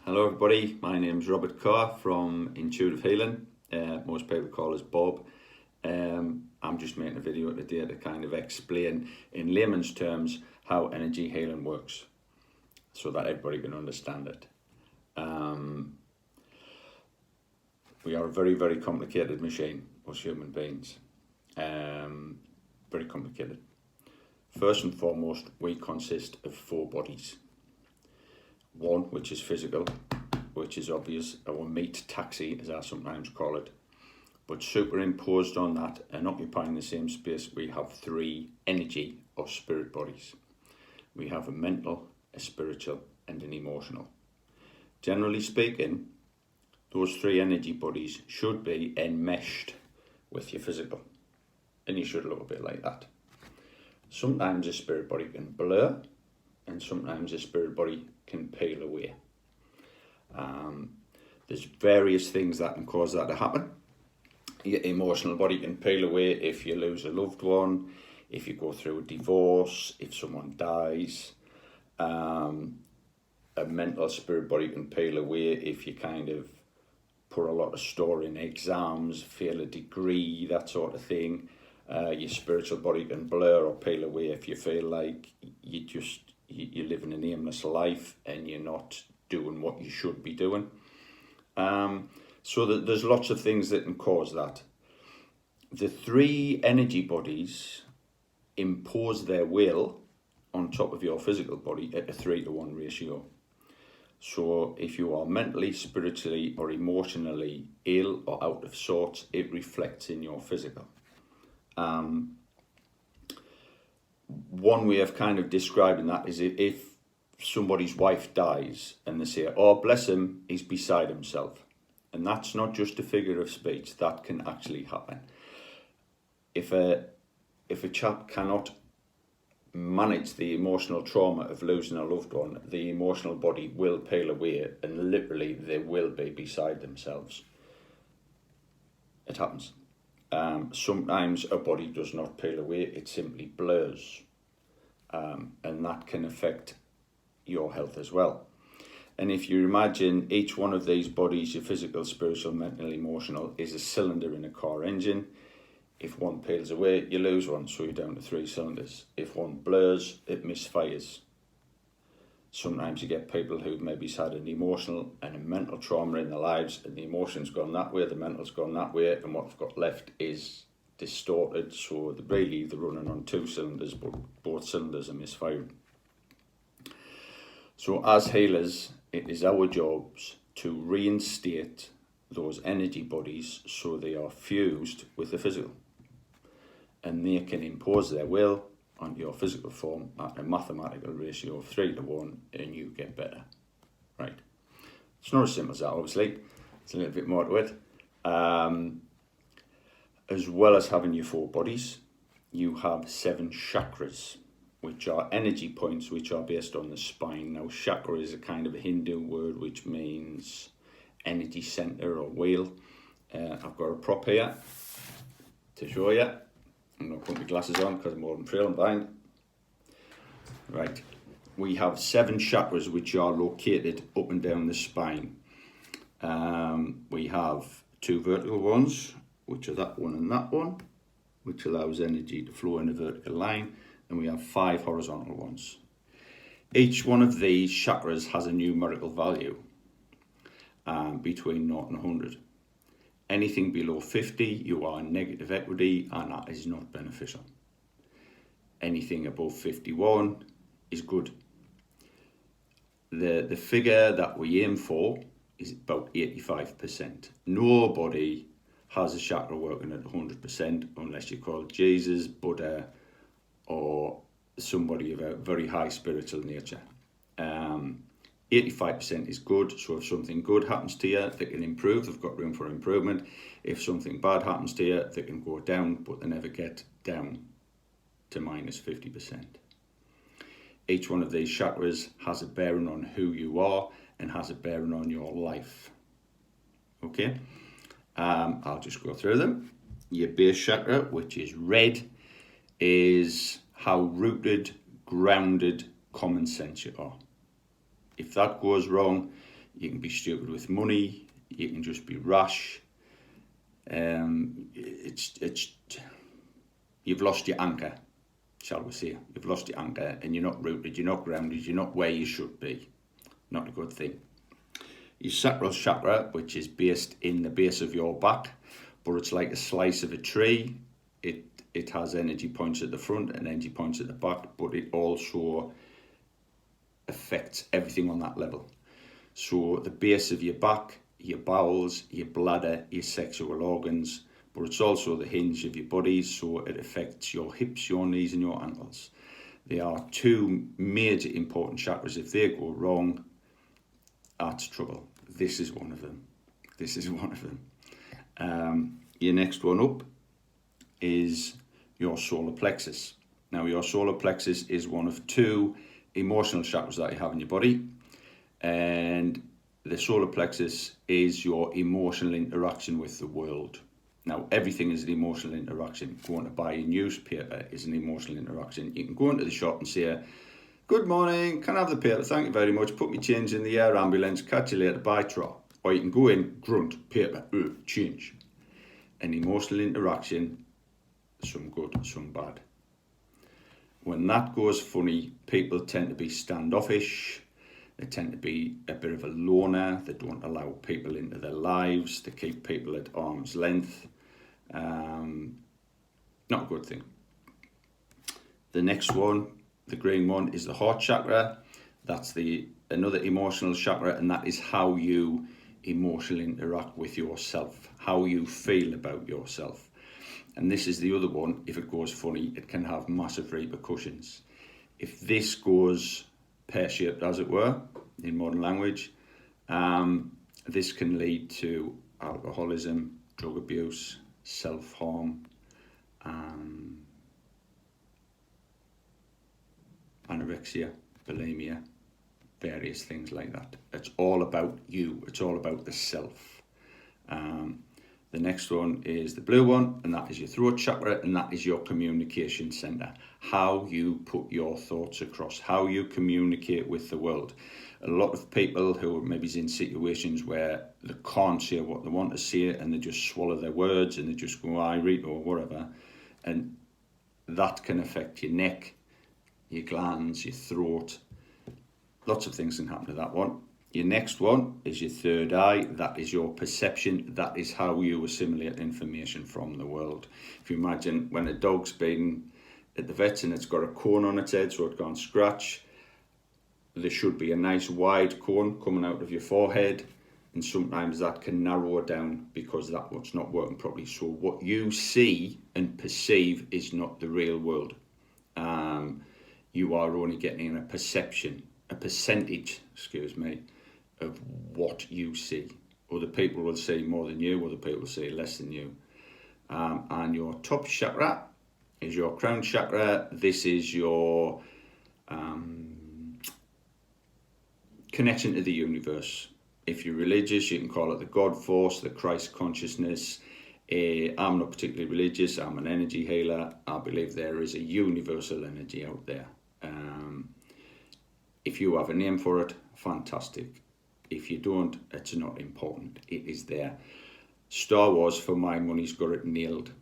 Hello everybody, my name's Robert Carr from Intuitive Healing. Most people call us Bob. I'm just making a video today to kind of explain in layman's terms how energy healing works so that everybody can understand it. We are a very, very complicated machine, us human beings. Very complicated. First and foremost, we consist of 4 bodies. One, which is physical, which is obvious, our meat taxi, as I sometimes call it. But superimposed on that and occupying the same space, we have 3 energy or spirit bodies. We have a mental, a spiritual, and an emotional. Generally speaking, those 3 energy bodies should be enmeshed with your physical. And you should look a bit like that. Sometimes a spirit body can blur, and sometimes a spirit body can peel away. There's various things that can cause that to happen. Your emotional body can peel away if you lose a loved one, if you go through a divorce, if someone dies. A mental spirit body can peel away if you kind of put a lot of store in exams, fail a degree, that sort of thing. Your spiritual body can blur or peel away if you feel like you're living an aimless life and you're not doing what you should be doing. So there's lots of things that can cause that. The 3 energy bodies impose their will on top of your physical body at a 3-to-1 ratio. So if you are mentally, spiritually or emotionally ill or out of sorts, it reflects in your physical. One way of kind of describing that is if somebody's wife dies and they say, oh bless him, he's beside himself. And that's not just a figure of speech, that can actually happen. If a chap cannot manage the emotional trauma of losing a loved one, the emotional body will peel away and literally they will be beside themselves. It happens. Sometimes a body does not peel away, it simply blurs. And that can affect your health as well. And if you imagine each one of these bodies, your physical, spiritual, mental, emotional, is a cylinder in a car engine. If one peels away, you lose one, so you're down to 3 cylinders. If one blurs, it misfires. Sometimes you get people who've maybe had an emotional and a mental trauma in their lives, and the emotion's gone that way, the mental's gone that way, and what they've got left is distorted, so they're running on 2 cylinders, but both cylinders are misfiring. So as healers, it is our jobs to reinstate those energy bodies so they are fused with the physical. And they can impose their will onto your physical form at a mathematical ratio of 3-to-1 and you get better. Right. It's not as simple as that, obviously. It's a little bit more to it. As well as having your 4 bodies, you have 7 chakras, which are energy points which are based on the spine. Now, chakra is a kind of a Hindu word which means energy center or wheel. I've got a prop here to show you. I'm going to put my glasses on because I'm more than frail and blind. Right, we have 7 chakras which are located up and down the spine. We have 2 vertical ones, which are that one and that one, which allows energy to flow in a vertical line, and we have 5 horizontal ones. Each one of these chakras has a numerical value between 0 and 100. Anything below 50, you are in negative equity, and that is not beneficial. Anything above 51 is good. The figure that we aim for is about 85%. Nobody has a chakra working at 100% unless you're called Jesus, Buddha, or somebody of a very high spiritual nature. 85% is good, so if something good happens to you, they can improve, they've got room for improvement. If something bad happens to you, they can go down, but they never get down to minus 50%. Each one of these chakras has a bearing on who you are and has a bearing on your life. Okay, I'll just go through them. Your base chakra, which is red, is how rooted, grounded, common sense you are. If that goes wrong, You can be stupid with money. You can just be rash. You've lost your anchor, shall we say. You've lost your anchor and you're not rooted, you're not grounded, you're not where you should be. Not a good thing. Your sacral chakra, which is based in the base of your back, but it's like a slice of a tree. It has energy points at the front and energy points at the back, but it also affects everything on that level. So the base of your back, your bowels, your bladder, your sexual organs, but it's also the hinge of your body, so it affects your hips, your knees and your ankles. There are two major important chakras. If they go wrong, that's trouble. This is one of them. Your next one up is your solar plexus. Now, your solar plexus is one of two emotional chakras that you have in your body, and the solar plexus is your emotional interaction with the world. Now, everything is an emotional interaction. Going to buy a newspaper is an emotional interaction. You can go into the shop and say, "Good morning, can I have the paper? Thank you very much. Put me change in the air ambulance. Catch you later. Bye, trot." Or you can go in, grunt, paper, change. An emotional interaction, some good, some bad. When that goes funny, people tend to be standoffish. They tend to be a bit of a loner. They don't allow people into their lives. They keep people at arm's length. Not a good thing. The next one, the green one, is the heart chakra. That's another emotional chakra, and that is how you emotionally interact with yourself, how you feel about yourself. And this is the other one. If it goes funny, it can have massive repercussions. If this goes pear-shaped, as it were, in modern language, this can lead to alcoholism, drug abuse, self-harm, anorexia, bulimia, various things like that. It's all about you. It's all about the self. The next one is the blue one, and that is your throat chakra, and that is your communication center. How you put your thoughts across, how you communicate with the world. A lot of people who are maybe in situations where they can't say what they want to say, and they just swallow their words and they just go irate or whatever, and that can affect your neck, your glands, your throat. Lots of things can happen to that one. Your next one is your third eye. That is your perception. That is how you assimilate information from the world. If you imagine when a dog's been at the vet's and it's got a cone on its head so it can't scratch, there should be a nice wide cone coming out of your forehead, and sometimes that can narrow it down because that what's not working properly. So what you see and perceive is not the real world. You are only getting a perception, a percentage, of what you see. Other people will see more than you, other people will see less than you. And your top chakra is your crown chakra. This is your connection to the universe. If you're religious, you can call it the God force, the Christ consciousness. I'm not particularly religious. I'm an energy healer. I believe there is a universal energy out there. If you have a name for it, fantastic. If you don't, it's not important. It is there. Star Wars, for my money's got it nailed.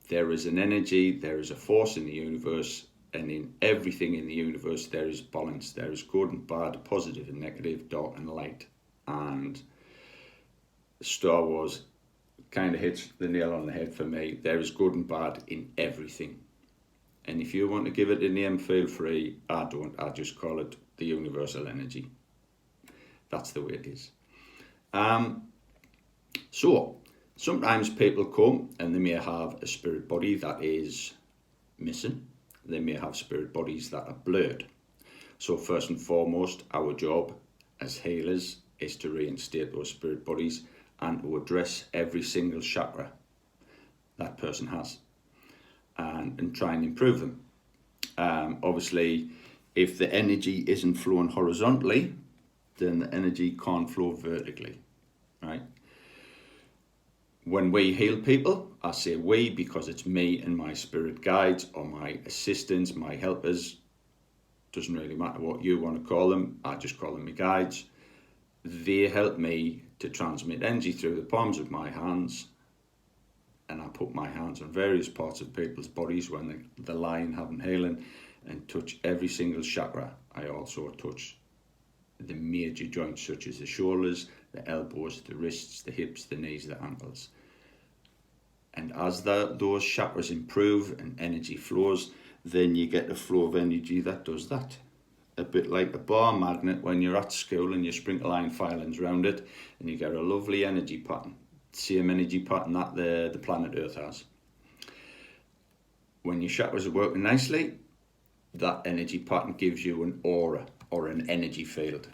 There is an energy, there is a force in the universe, and in everything in the universe there is balance. There is good and bad, positive and negative, dark and light. And Star Wars kind of hits the nail on the head for me. There is good and bad in everything. And if you want to give it a name, feel free. I don't. I just call it the universal energy. That's the way it is. So, sometimes people come and they may have a spirit body that is missing. They may have spirit bodies that are blurred. So first and foremost, our job as healers is to reinstate those spirit bodies and to address every single chakra that person has and try and improve them. Obviously, if the energy isn't flowing horizontally, then the energy can't flow vertically, right? When we heal people, I say we because it's me and my spirit guides or my assistants, my helpers. Doesn't really matter what you want to call them. I just call them my guides. they help me to transmit energy through the palms of my hands, and I put my hands on various parts of people's bodies when they're lying having healing, and touch every single chakra. I also touch the major joints such as the shoulders, the elbows, the wrists, the hips, the knees, the ankles. And as those chakras improve and energy flows, then you get a flow of energy that does that. A bit like a bar magnet when you're at school and you sprinkle iron filings around it and you get a lovely energy pattern. Same energy pattern that the planet Earth has. When your chakras are working nicely, that energy pattern gives you an aura or an energy field.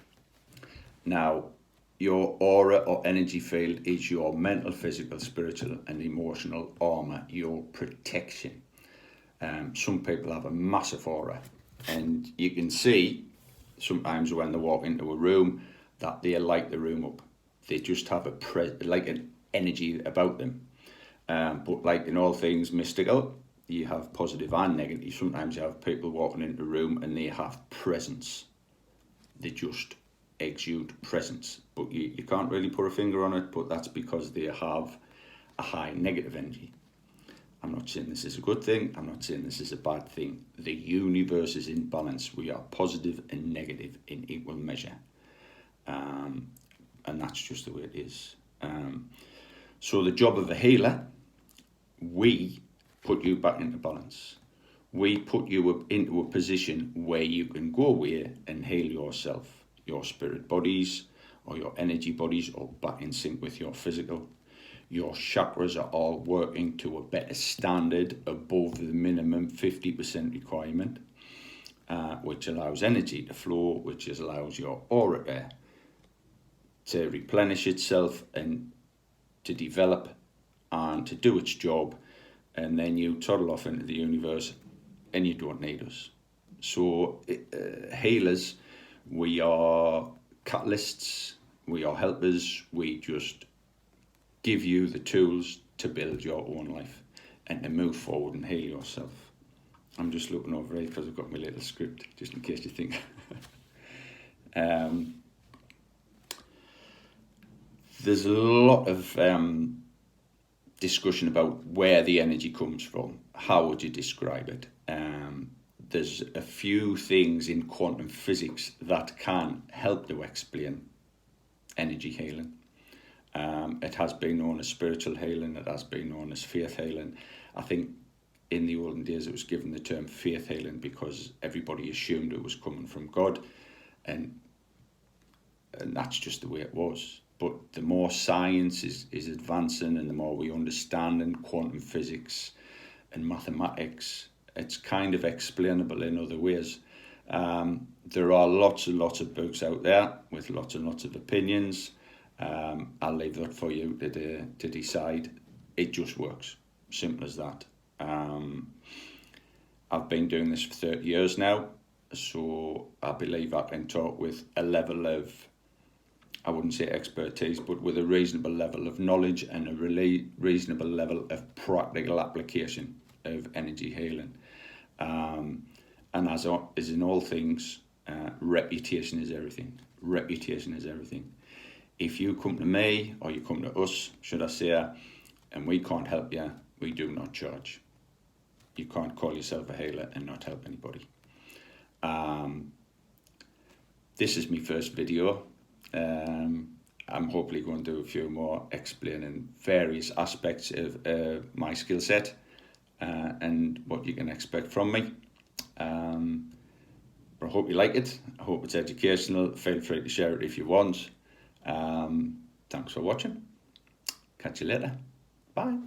Now, your aura or energy field is your mental, physical, spiritual and emotional armour, your protection. Some people have a massive aura, and you can see sometimes when they walk into a room that they light the room up. They just have like an energy about them. But like in all things mystical, you have positive and negative. Sometimes you have people walking into a room and they have presence. They just exude presence, but you can't really put a finger on it, but that's because they have a high negative energy. I'm not saying this is a good thing, I'm not saying this is a bad thing. The universe is in balance. We are positive and negative in equal measure, and that's just the way it is. So the job of a healer, we put you back into balance. We put you into a position where you can go away and heal yourself, your spirit bodies or your energy bodies, or back in sync with your physical. Your chakras are all working to a better standard above the minimum 50% requirement, which allows energy to flow, which allows your aura to replenish itself and to develop and to do its job, and then you toddle off into the universe and you don't need us. So healers, we are catalysts, we are helpers, we just give you the tools to build your own life and to move forward and heal yourself. I'm just looking over it because I've got my little script, just in case you think. There's a lot of discussion about where the energy comes from. How would you describe it? There's a few things in quantum physics that can help to explain energy healing. It has been known as spiritual healing, it has been known as faith healing. I think in the olden days it was given the term faith healing because everybody assumed it was coming from God, and that's just the way it was. But the more science is advancing and the more we understand in quantum physics and mathematics, it's kind of explainable in other ways. There are lots and lots of books out there with lots and lots of opinions. I'll leave that for you to decide. It just works. Simple as that. I've been doing this for 30 years now, so I believe I can talk with a level of, I wouldn't say expertise, but with a reasonable level of knowledge and a really reasonable level of practical application of energy healing. And as in all things, reputation is everything. Reputation is everything. If you come to me, or you come to us, should I say, and we can't help you, we do not charge. You can't call yourself a healer and not help anybody. This is my first video. I'm hopefully going to do a few more explaining various aspects of my skill set and what you can expect from me. But I hope you like it. I hope it's educational. Feel free to share it if you want. Thanks for watching. Catch you later. Bye.